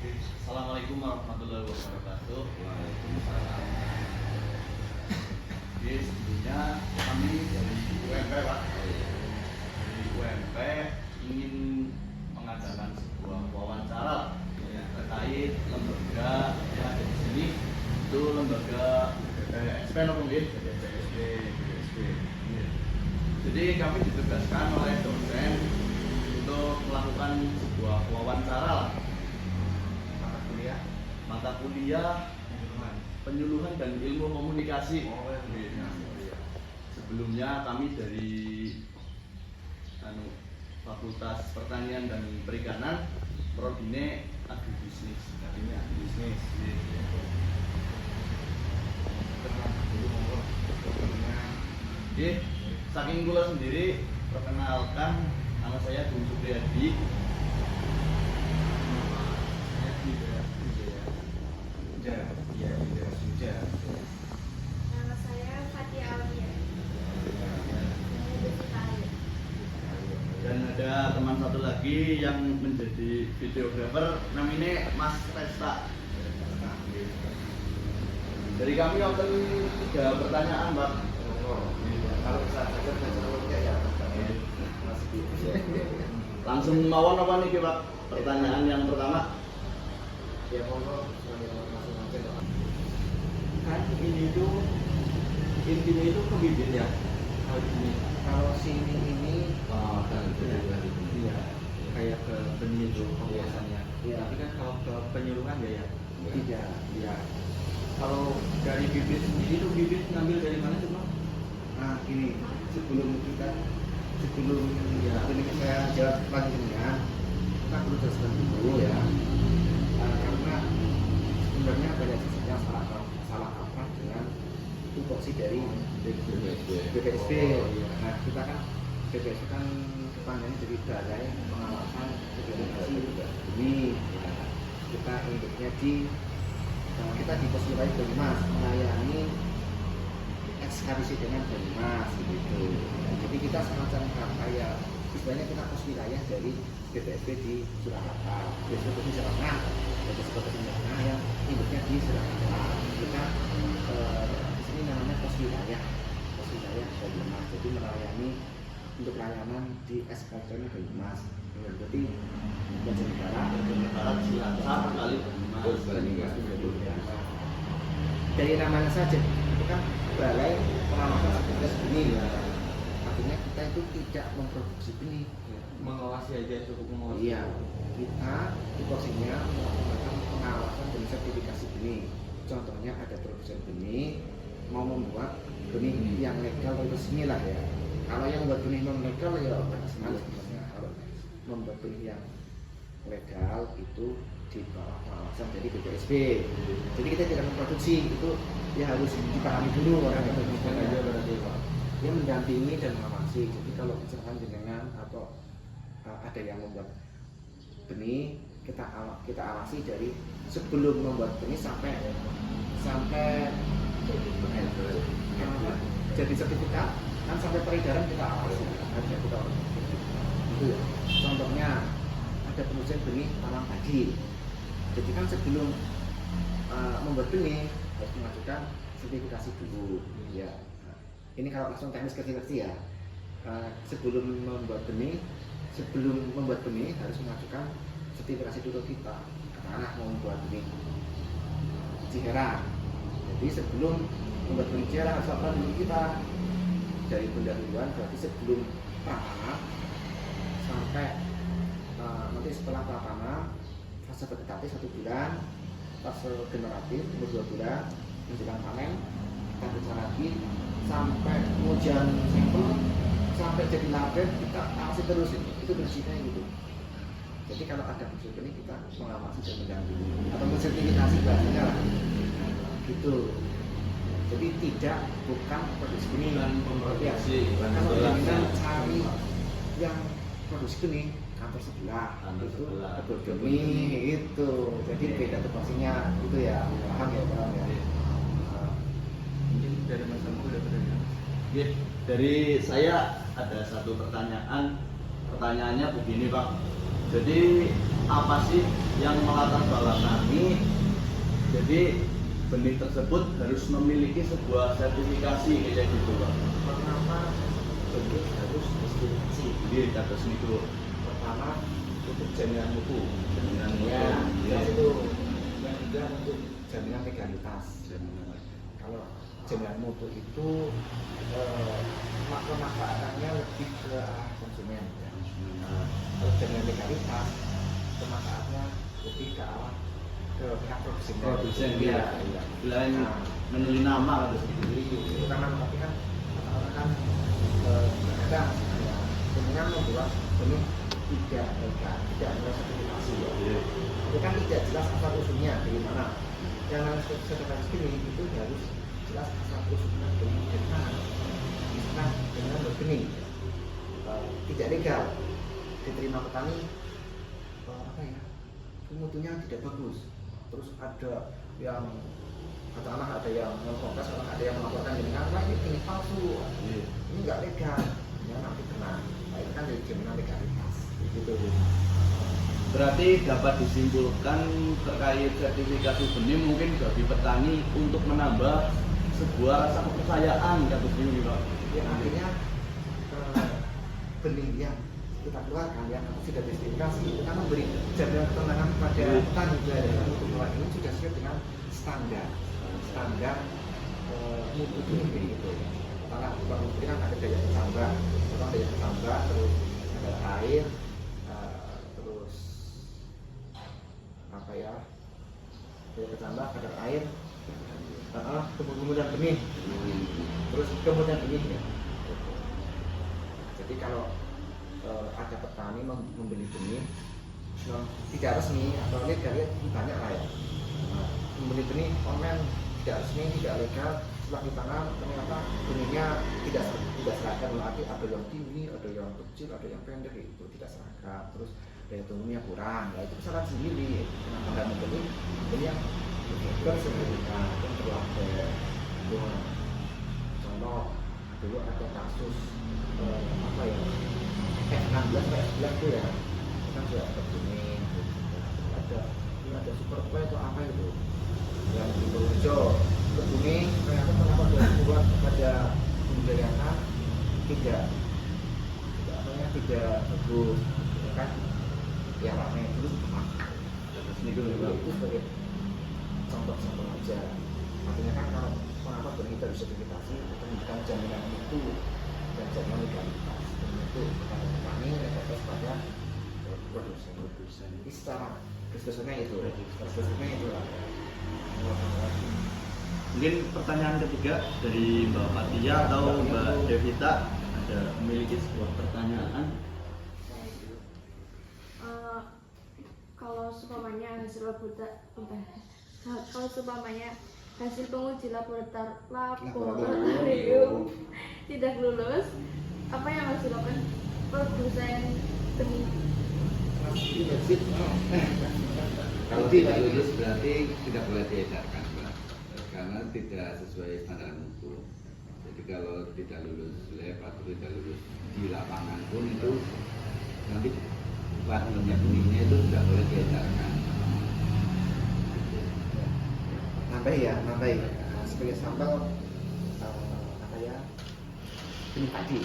Assalamualaikum warahmatullahi wabarakatuh. Waalaikumsalam. Jadi sebelumnya kami dari UMP Pak, dari UMP ingin mengadakan sebuah wawancara terkait lembaga yang ada di sini. Itu lembaga BPSP mungkin BPSP. Jadi kami ditugaskan oleh dosen untuk melakukan sebuah wawancara mata kuliah penyuluhan dan ilmu komunikasi. Sebelumnya kami dari Fakultas Pertanian dan Perikanan, Prodine Agribisnis. Oke, saking kula sendiri perkenalkan, nama saya Bung Supriyadi. Nama saya Fatia Aulia. Dan ada teman satu lagi yang menjadi videografer, namanya Mas Resta. Dari kami akan 3 pertanyaan, Mbak. Langsung mawon apa nih, Pak? Pertanyaan yang pertama. Kan ini tuh intinya itu pembibit ya. Kalau sini ini iya kayak ke benih itu pembiasannya. Tapi kan kalau ke penyuluhan ya tidak. Ya. Kalau dari bibit sendiri tuh bibit ngambil dari mana tuh Bang? Nah gini, sebelum ini saya jawab selanjutnya, kita perlu jelaskan dulu ya, karena sebenarnya banyak yang salah kaprah dengan tupoksi dari BPSP. Nah kita kan BPSP kan kepanjangannya jadi Balai Pengawasan Vegetasi Bumi. Kita induknya kita di pos wilayah Banyumas melayani ekskalisi dengan Banyumas gitu. Jadi kita semacam kayak istilahnya kita pos wilayah dari BPSP di Surakarta, BPSP di Surakarta, BPSP di Surakarta yang induknya di Surakarta. Kita di sini namanya pos wilayah Banyumas. Jadi melayani untuk layanan di SKJ Banyumas. Jadi Barat Cilacap kali Banyumas. Dari namanya saja itu kan Balai Pengawasan Vegetasi Benih. Artinya kita itu tidak memproduksi benih, Mengawasi aja cukup mengawasi. iya, kita tupoksinya melakukan pengawasan dan sertifikasi benih. Contohnya ada produsen benih mau membuat benih yang legal atau resmi lah ya. Kalau yang membuat benih non legal ya senang sebenarnya. Kalau membuat benih yang legal itu di bawah pengawasan dari BPSP. Jadi kita tidak memproduksi, itu ya harus dipahami dulu orang yang Aja berarti Pak. dia mendampingi dan mengawasi. Jadi kalau misalkan jenengan atau ada yang membuat benih, kita awasi dari sebelum membuat benih sampai jadi sertifikat, kan sampai peredaran kita awasi. Ada kita itu ya. Contohnya ada produsen benih tanam padi. Jadi kan sebelum membuat benih harus mengajukan sertifikasi dulu ya. Ini kalau langsung teknis versi ya. Sebelum membuat benih harus mengajukan sertifikasi dulu kita. Anak mau membuat benih Ciherang. Jadi sebelum membuat benih Ciherang harus laporan dulu kita dari pendahuluan, berarti sebelum pratanam sampai nanti setelah pratanam fase vegetatif 1 bulan, fase generatif umur 2 bulan, menjelang panen kita periksa lagi sampai pengujian sampel sampai jadi label kita awasi terus itu bersihnya gitu. Jadi kalau ada unsur ini kita mengawasi dan mendampingi atau mensertifikasi bahasanya lah gitu. Jadi bukan produksi benih Bukan memproduksi, bukan kalau memproduksi. dengan cari yang produksi benih kantor sebelah Kantor itu sebelah. kebun benih itu. Jadi beda tupoksinya itu ya, paham ya. Mungkin dari Mas Samu udah berani. Oke, dari saya ada satu pertanyaan. Pertanyaannya begini, Pak. Jadi apa sih yang melatar belakangi jadi benih tersebut harus memiliki sebuah sertifikasi kayak gitu Pak. Pertama, benih harus destinasi. Jadi kata itu Pertama, untuk jaminan mutu. jaminan mutu. Ya, Ya. itu. Yang kedua untuk jaminan legalitas. Kalau jaminan mutu itu pemanfaatannya lebih ke arah konsumen. Ya. Nah, kalau jaminan legalitas, pemanfaatnya lebih ke arah ke pihak Produsen ya. ya. Selain menuli nama harus gitu. Jadi itu karena tapi kan orang kan kadang ya, dengan membuat benih tidak legal, tidak ada sertifikasi ya. Iya. Itu kan tidak jelas asal usulnya dari mana. Yang harus sertifikasi benih itu harus jelas asal usulnya dari mana. Misalkan dengan berbenih tidak legal diterima petani apa ya, mutunya tidak bagus. Terus ada yang katakanlah ada yang memprotes, ada yang melaporkan dengan wah ini palsu, Iya. ini nggak legal, ya nanti kena. Nah, itu kan dari jaminan legalitas, gitu. Berarti dapat disimpulkan terkait sertifikasi benih mungkin bagi petani untuk menambah sebuah rasa kepercayaan kata ini Pak. Ya artinya benih yang kita keluarkan yang sudah sertifikasi itu kan memberi jaminan ketenangan kepada petani untuk bahwa ini sudah sesuai dengan standar mutu ini gitu. Karena itu kan ada daya tambah, terus ada air, terus apa ya, daya tambah, kadar air, kemudian benih, terus kemudian benih ya. Jadi kalau ada petani membeli benih tidak resmi atau legal ya banyak lah ya. Membeli benih online tidak resmi, tidak legal, setelah ditanam ternyata benihnya tidak seragam lagi, ada yang tinggi, ada yang kecil, ada yang pendek, itu tidak seragam, terus daya tumbuhnya kurang, ya itu kesalahan sendiri. Kenapa nggak membeli benih yang bersertifikat yang terlabel? Contoh dulu ada kasus apa ya, F16 itu ya, kan sudah ada benih, ada super itu apa itu yang di Purworejo benih ternyata kenapa dia buat kepada pembiayaan tidak bagus ya kan, ya ramai itu sebagai contoh aja. Artinya kan kalau kenapa benih harus sertifikasi itu menunjukkan jaminan itu dan jaminan legalitas itu kepada petani dan kepada produsen. Jadi secara kesesungguhnya itu lah. Mungkin pertanyaan ketiga dari Mbak Fatia atau Mbak Devita ada memiliki sebuah pertanyaan. Kalau seumpamanya hasil penguji laboratorium tidak lulus, apa yang harus dilakukan produsen benih? Kalau tidak lulus berarti tidak boleh diedarkan Pak, karena tidak sesuai standar mutu. Jadi kalau tidak lulus lab atau tidak lulus di lapangan pun itu nanti bahannya benihnya itu tidak boleh diedarkan. Nambahi. Sebagai sampel apa ya, benih padi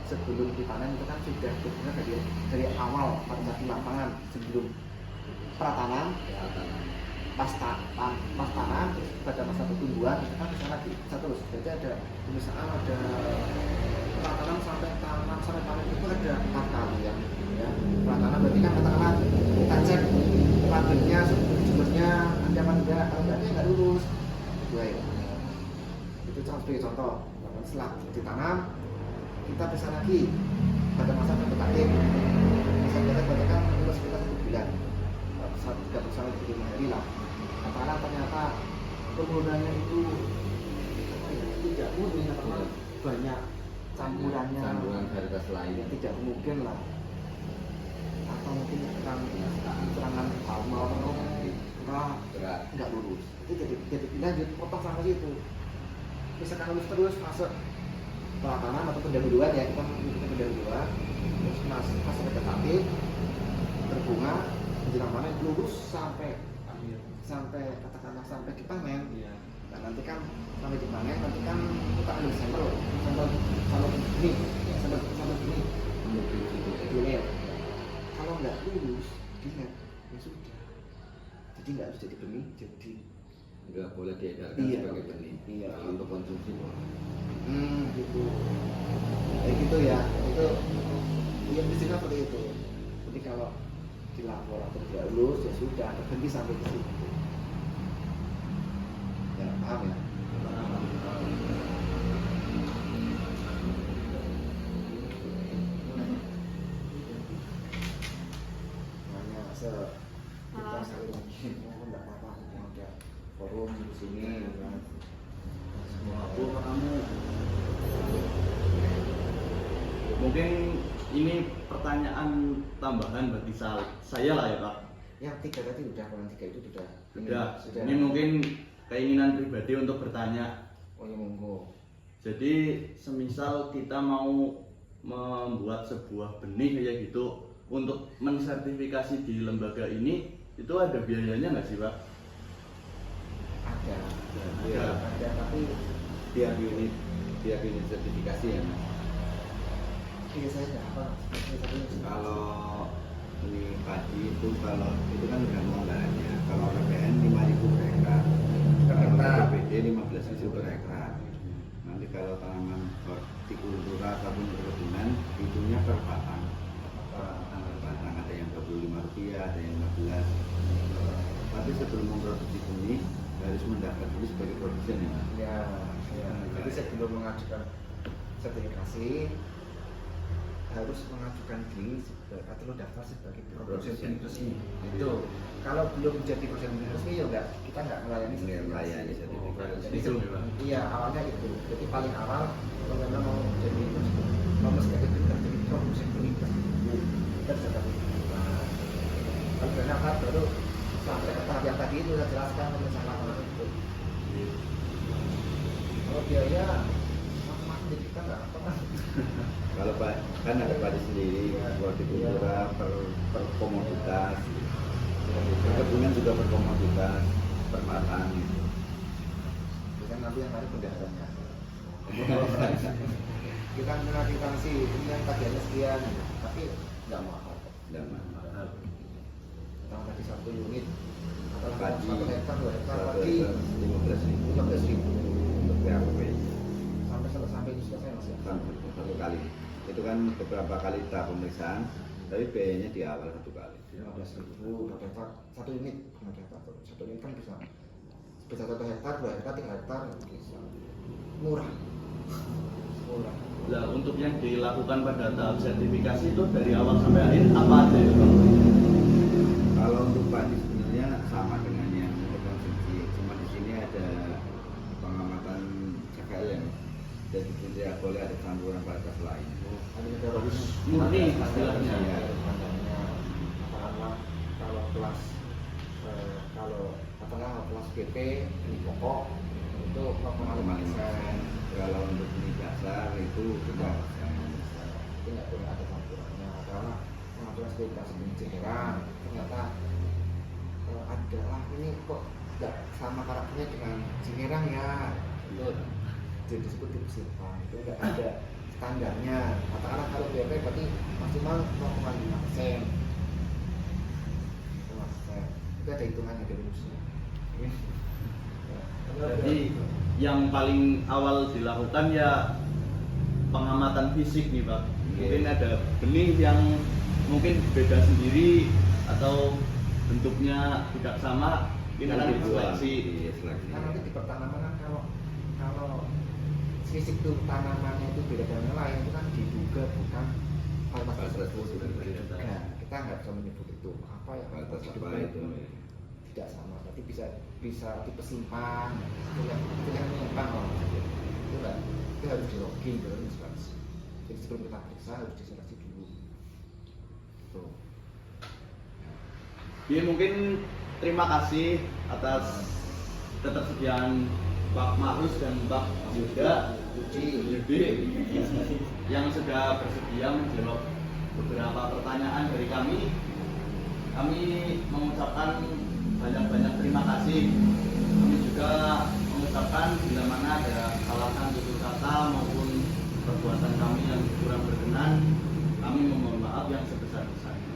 sebelum dipanen itu kan sudah benar dari awal pada saat di lapangan sebelum pratanam, pas tanam, terus pada masa pertumbuhan itu kan bisa lagi terus. Jadi ada pemisahan, ada pratanam sampai tanam sampai panen itu ada 4 kali ya. Pratanam berarti kan katakanlah kita cek labelnya, sumbernya ada apa enggak, kalau enggak ada nggak lulus. Itu sebagai contoh. Setelah ditanam kita bisa lagi pada masa PPKM. Masa PPKM kan lulus sekitar 1 bulan. 3 hari lah. Katakanlah ternyata penggunaannya itu tidak murni karena banyak campuran varietas lain yang tidak mungkin lah, atau mungkin serangan hama nggak lulus. Jadi lanjut potong sampai situ. Misalkan lulus terus masuk pelatanan atau pendahuluan ya, kita pendahuluan terus masuk ke PKP berbunga menjelang panen lurus sampai katakanlah sampai dipanen. Iya. Nah, nanti kan sampai dipanen, nanti kan kita ambil sampel ini, sampel ini, dilihat. Kalau nggak lurus, dilihat, ya sudah. Jadi nggak harus jadi benih, jadi nggak boleh diedarkan Iya. sebagai benih. Iya. Kalau untuk konsumsi boleh. gitu. Kayak gitu ya, itu yang di sini seperti itu. Jadi kalau di laboratorium tidak lulus ya sudah, berhenti sampai ke situ. Ya paham ya? Makanya kita sekali lagi mohon tidak apa-apa, mau ada forum di sini kan. Aku sama kamu. Mungkin ini pertanyaan tambahan bagi saya lah ya Pak. Yang 3 tadi udah, kalau 3 itu sudah. Sudah. Ini mungkin keinginan pribadi untuk bertanya. Oh ya monggo. Jadi semisal kita mau membuat sebuah benih kayak gitu untuk mensertifikasi di lembaga ini, itu ada biayanya nggak sih Pak? Ada. Iya. Ada, tapi Tiap unit sertifikasi ya Mas. iya saya nggak apa. Kalau ini padi itu kalau itu kan tergantung anggarannya. Kalau PPN 5.000 per hektar, kalau PPD 15.000 per hektar. Nanti kalau tanaman hortikultura ataupun perkebunan itunya per batang. Per batang ada yang Rp25, ada yang 15. Tapi sebelum memproduksi benih harus mendaftar dulu sebagai produsen ya Mas. Ya. Jadi sebelum mengajukan sertifikasi harus mengajukan diri atau daftar sebagai produsen benih resmi. Itu kalau belum menjadi produsen benih resmi ya enggak, kita nggak melayani Melayani sertifikasi. Jadi Itu, ya, Pak. iya awalnya itu. Jadi paling awal kalau memang mau jadi sebagai produsen benih resmi kita bisa dapat. Kalau sudah daftar baru sampai ke tahap yang tadi itu saya jelaskan rencana itu. Kalau biaya macam-macam kita nggak apa. Kalau kan ada padi sendiri, hortikultura per komoditas, perkebunan juga per komoditas, per batang gitu. Bukan nanti yang hari pendahatannya. Kita mengakibatkan ini yang tagihannya sekian, tapi nggak mahal. Dan mahal. Kalau tadi 1 unit atau Padi 1 hektar 2 hektar 1 padi hektar 15.000 15.000 untuk PAP sampai itu selesai mas ya. satu kali. Itu kan beberapa kali tahap pemeriksaan, tapi biayanya di awal 1 kali. 15.000 per hektar 1 unit, bukan hektar. 1 unit kan bisa 1 hektar 2 hektar 3 hektar bisa murah. Nah, untuk yang dilakukan pada tahap sertifikasi itu dari awal sampai akhir apa aja ya Pak? Kalau untuk padi sebenarnya sama dengan yang untuk konsumsi, cuma di sini ada pengamatan CKL yang jadi tidak boleh ada campuran varietas lain. Ada negara Murni istilahnya. Ya. Katakanlah kalau kelas katakanlah kelas BP ini pokok itu 0,5%. Kalau untuk benih dasar itu tidak. Itu nggak boleh ada campurannya karena pengaturan spesifikasi benih Ciherang ternyata adalah ini kok nggak sama karakternya dengan Ciherang ya itu jadi disebut tipe silpan itu nggak ada standarnya. Katakanlah kalau BP berarti maksimal 0,5%. Itu ada hitungannya dari rumusnya. Jadi yang paling awal dilakukan ya pengamatan fisik nih Pak. Mungkin ada benih yang mungkin beda sendiri atau bentuknya tidak sama, kita akan seleksi. Nah, nanti di pertanaman kan kalau fisik tuh tanamannya itu beda dengan yang lain itu kan diduga bukan varietas tersebut. Nah, kita nggak bisa menyebut itu apa ya Varietas diduga apa itu? tidak sama, tapi bisa tipe simpan itu yang menyimpang loh. Itu harus di logging baru diseleksi. Jadi sebelum kita periksa harus diseleksi dulu. Tuh. Jadi mungkin terima kasih atas ketersediaan Pak Marus dan Pak Yuda Yudi yang sudah bersedia menjawab beberapa pertanyaan dari kami. kami mengucapkan banyak-banyak terima kasih. Kami juga mengucapkan bila mana ada kesalahan tutur kata maupun perbuatan kami yang kurang berkenan, kami memohon maaf yang sebesar-besarnya.